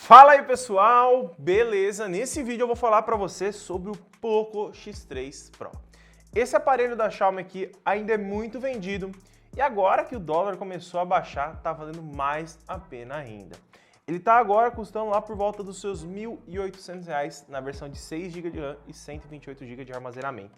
Fala aí pessoal, beleza? Nesse vídeo eu vou falar para você sobre o Poco X3 Pro. Esse aparelho da Xiaomi aqui ainda é muito vendido e agora que o dólar começou a baixar, tá valendo mais a pena ainda. Ele tá agora custando lá por volta dos seus R$ 1.800 na versão de 6 GB de RAM e 128 GB de armazenamento.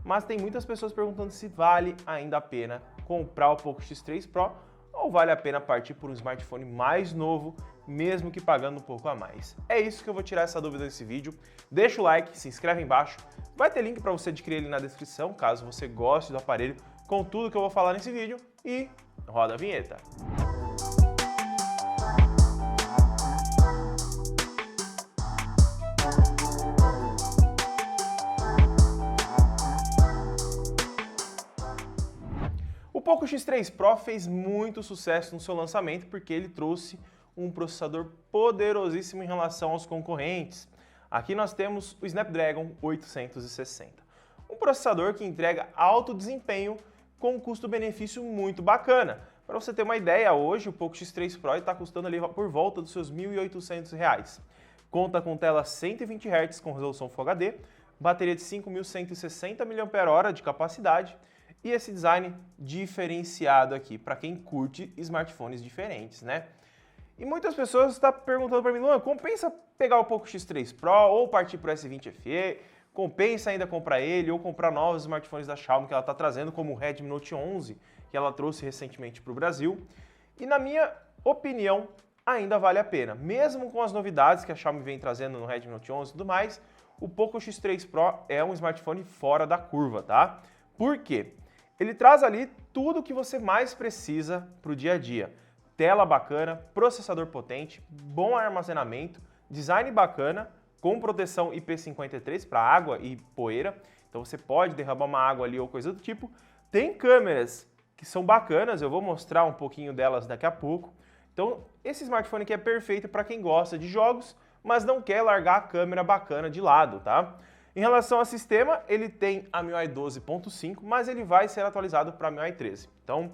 Mas tem muitas pessoas perguntando se vale ainda a pena comprar o Poco X3 Pro ou vale a pena partir por um smartphone mais novo, mesmo que pagando um pouco a mais. É isso que eu vou tirar essa dúvida nesse vídeo. Deixa o like, se inscreve embaixo, vai ter link para você adquirir ele na descrição, caso você goste do aparelho, com tudo que eu vou falar nesse vídeo, e roda a vinheta. O Poco X3 Pro fez muito sucesso no seu lançamento porque ele trouxe um processador poderosíssimo em relação aos concorrentes. Aqui nós temos o Snapdragon 860, um processador que entrega alto desempenho com um custo-benefício muito bacana. Para você ter uma ideia, hoje o Poco X3 Pro está custando ali por volta dos seus R$ 1.800. Conta com tela 120 Hz com resolução Full HD, bateria de 5.160 mAh de capacidade, e esse design diferenciado aqui, para quem curte smartphones diferentes, né? E muitas pessoas estão perguntando para mim, Luan, compensa pegar o Poco X3 Pro ou partir para o S20 FE? Compensa ainda comprar ele ou comprar novos smartphones da Xiaomi que ela está trazendo, como o Redmi Note 11, que ela trouxe recentemente para o Brasil? E na minha opinião, ainda vale a pena. Mesmo com as novidades que a Xiaomi vem trazendo no Redmi Note 11 e tudo mais, o Poco X3 Pro é um smartphone fora da curva, tá? Por quê? Ele traz ali tudo o que você mais precisa para o dia a dia. Tela bacana, processador potente, bom armazenamento, design bacana, com proteção IP53 para água e poeira. Então você pode derramar uma água ali ou coisa do tipo. Tem câmeras que são bacanas, eu vou mostrar um pouquinho delas daqui a pouco. Então esse smartphone aqui é perfeito para quem gosta de jogos, mas não quer largar a câmera bacana de lado, tá? Em relação ao sistema, ele tem a MIUI 12.5, mas ele vai ser atualizado para a MIUI 13. Então,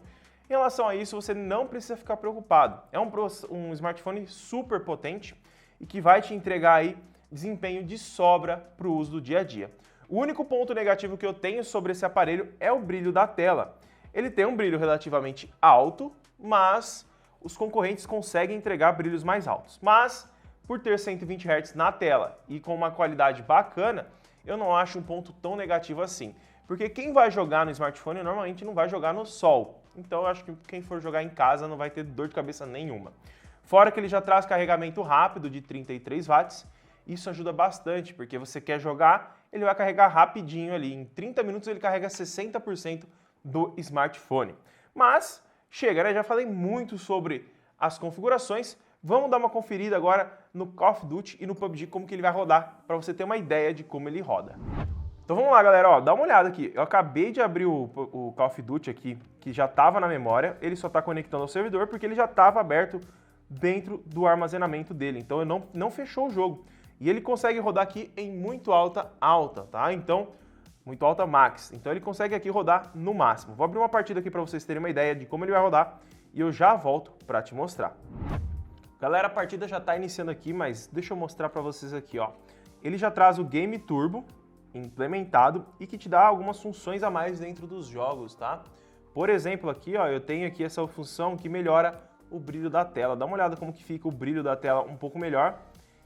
em relação a isso, você não precisa ficar preocupado. É um smartphone super potente e que vai te entregar aí desempenho de sobra para o uso do dia a dia. O único ponto negativo que eu tenho sobre esse aparelho é o brilho da tela. Ele tem um brilho relativamente alto, mas os concorrentes conseguem entregar brilhos mais altos. Mas, por ter 120 Hz na tela e com uma qualidade bacana, eu não acho um ponto tão negativo assim. Porque quem vai jogar no smartphone normalmente não vai jogar no sol. Então eu acho que quem for jogar em casa não vai ter dor de cabeça nenhuma. Fora que ele já traz carregamento rápido de 33 watts. Isso ajuda bastante, porque você quer jogar, ele vai carregar rapidinho ali. Em 30 minutos ele carrega 60% do smartphone. Mas chega, né? Já falei muito sobre as configurações. Vamos dar uma conferida agora no Call of Duty e no PUBG como que ele vai rodar, para você ter uma ideia de como ele roda. Então vamos lá, galera, ó, dá uma olhada aqui. Eu acabei de abrir o Call of Duty aqui, que já estava na memória, ele só está conectando ao servidor porque ele já estava aberto dentro do armazenamento dele, então ele não fechou o jogo. E ele consegue rodar aqui em muito alta, tá? Então, muito alta max. Então ele consegue aqui rodar no máximo. Vou abrir uma partida aqui para vocês terem uma ideia de como ele vai rodar e eu já volto para te mostrar. Galera, a partida já está iniciando aqui, mas deixa eu mostrar para vocês aqui, ó. Ele já traz o Game Turbo implementado e que te dá algumas funções a mais dentro dos jogos, tá? Por exemplo, aqui, ó, eu tenho aqui essa função que melhora o brilho da tela. Dá uma olhada como que fica o brilho da tela um pouco melhor.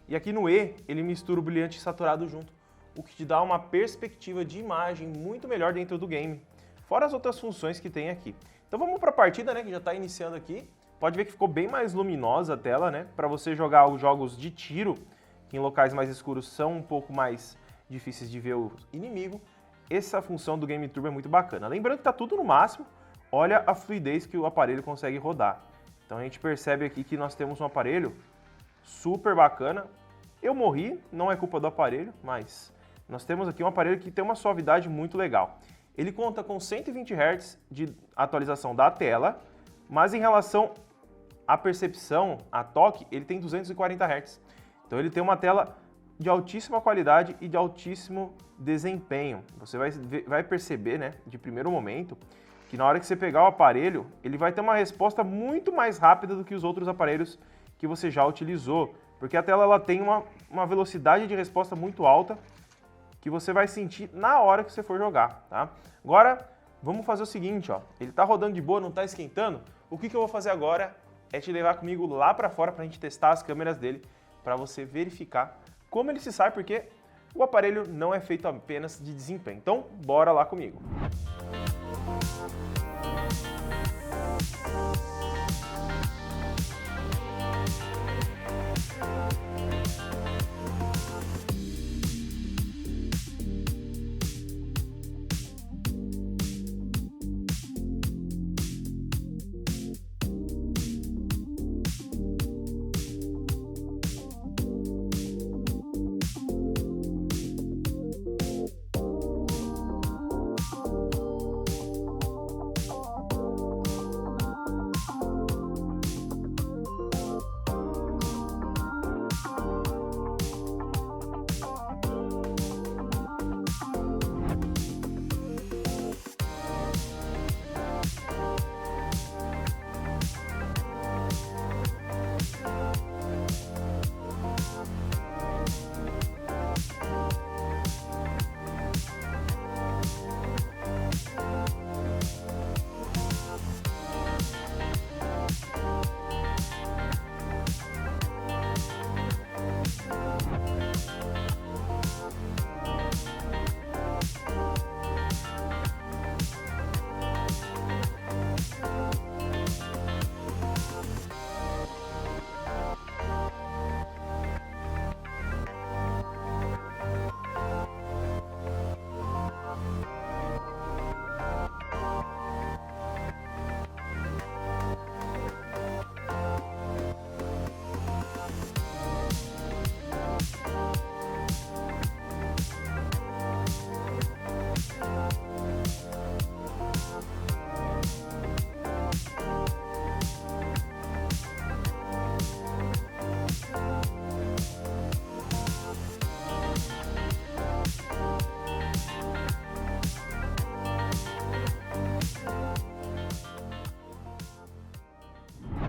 E aqui no E, ele mistura o brilhante e saturado junto, o que te dá uma perspectiva de imagem muito melhor dentro do game. Fora as outras funções que tem aqui. Então vamos para a partida, né, que já está iniciando aqui. Pode ver que ficou bem mais luminosa a tela, né? Para você jogar os jogos de tiro, que em locais mais escuros são um pouco mais difíceis de ver o inimigo, essa função do Game Turbo é muito bacana. Lembrando que está tudo no máximo, olha a fluidez que o aparelho consegue rodar. Então a gente percebe aqui que nós temos um aparelho super bacana. Eu morri, não é culpa do aparelho, mas nós temos aqui um aparelho que tem uma suavidade muito legal. Ele conta com 120 Hz de atualização da tela, mas em relação à percepção, a toque, ele tem 240 Hz. Então ele tem uma tela de altíssima qualidade e de altíssimo desempenho. Você vai perceber, né, de primeiro momento, que na hora que você pegar o aparelho, ele vai ter uma resposta muito mais rápida do que os outros aparelhos que você já utilizou. porque a tela ela tem uma velocidade de resposta muito alta que você vai sentir na hora que você for jogar, tá? Agora, vamos fazer o seguinte, ó, ele tá rodando de boa, não tá esquentando, o que eu vou fazer agora é te levar comigo lá para fora pra gente testar as câmeras dele, para você verificar como ele se sai, porque o aparelho não é feito apenas de desempenho. Então, bora lá comigo.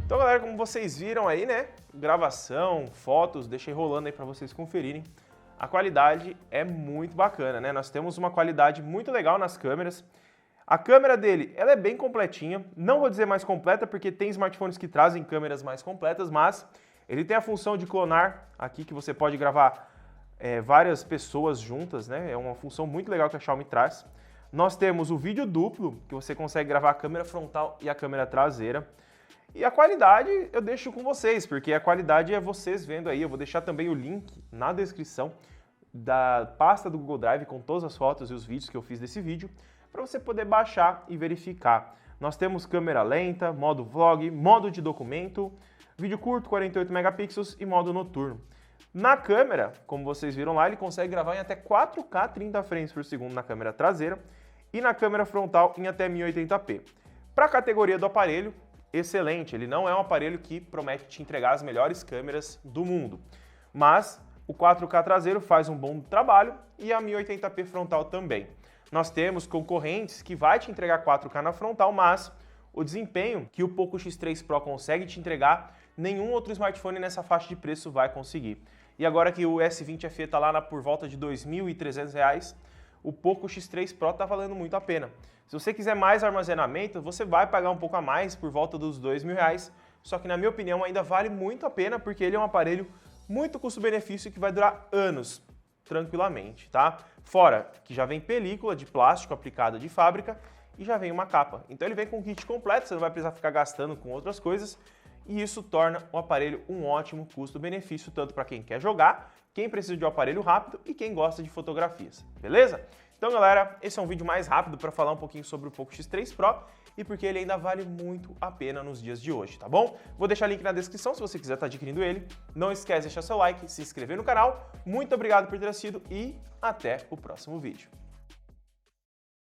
Então, galera, como vocês viram aí, né, gravação, fotos, deixei rolando aí para vocês conferirem. A qualidade é muito bacana, né? Nós temos uma qualidade muito legal nas câmeras. A câmera dele, ela é bem completinha. Não vou dizer mais completa, porque tem smartphones que trazem câmeras mais completas, mas ele tem a função de clonar aqui, que você pode gravar várias pessoas juntas, né? É uma função muito legal que a Xiaomi traz. Nós temos o vídeo duplo, que você consegue gravar a câmera frontal e a câmera traseira. E a qualidade eu deixo com vocês, porque a qualidade é vocês vendo aí. Eu vou deixar também o link na descrição da pasta do Google Drive com todas as fotos e os vídeos que eu fiz desse vídeo, para você poder baixar e verificar. Nós temos câmera lenta, modo vlog, modo de documento, vídeo curto, 48 megapixels e modo noturno. Na câmera, como vocês viram lá, ele consegue gravar em até 4K 30 frames por segundo na câmera traseira e na câmera frontal em até 1080p. Para a categoria do aparelho, excelente, ele não é um aparelho que promete te entregar as melhores câmeras do mundo, mas o 4K traseiro faz um bom trabalho e a 1080p frontal também. Nós temos concorrentes que vai te entregar 4K na frontal, mas o desempenho que o Poco X3 Pro consegue te entregar, nenhum outro smartphone nessa faixa de preço vai conseguir. E agora que o S20 FE está lá por volta de R$ 2.300, o Poco X3 Pro está valendo muito a pena. Se você quiser mais armazenamento, você vai pagar um pouco a mais, por volta dos R$ 2.000, só que na minha opinião ainda vale muito a pena, porque ele é um aparelho muito custo-benefício que vai durar anos, tranquilamente, tá? Fora que já vem película de plástico aplicada de fábrica e já vem uma capa. Então ele vem com um kit completo, você não vai precisar ficar gastando com outras coisas, e isso torna o aparelho um ótimo custo-benefício, tanto para quem quer jogar, quem precisa de um aparelho rápido e quem gosta de fotografias, beleza? Então, galera, esse é um vídeo mais rápido para falar um pouquinho sobre o Poco X3 Pro e porque ele ainda vale muito a pena nos dias de hoje, tá bom? Vou deixar o link na descrição se você quiser estar adquirindo ele. Não esquece de deixar seu like, se inscrever no canal. Muito obrigado por ter assistido e até o próximo vídeo.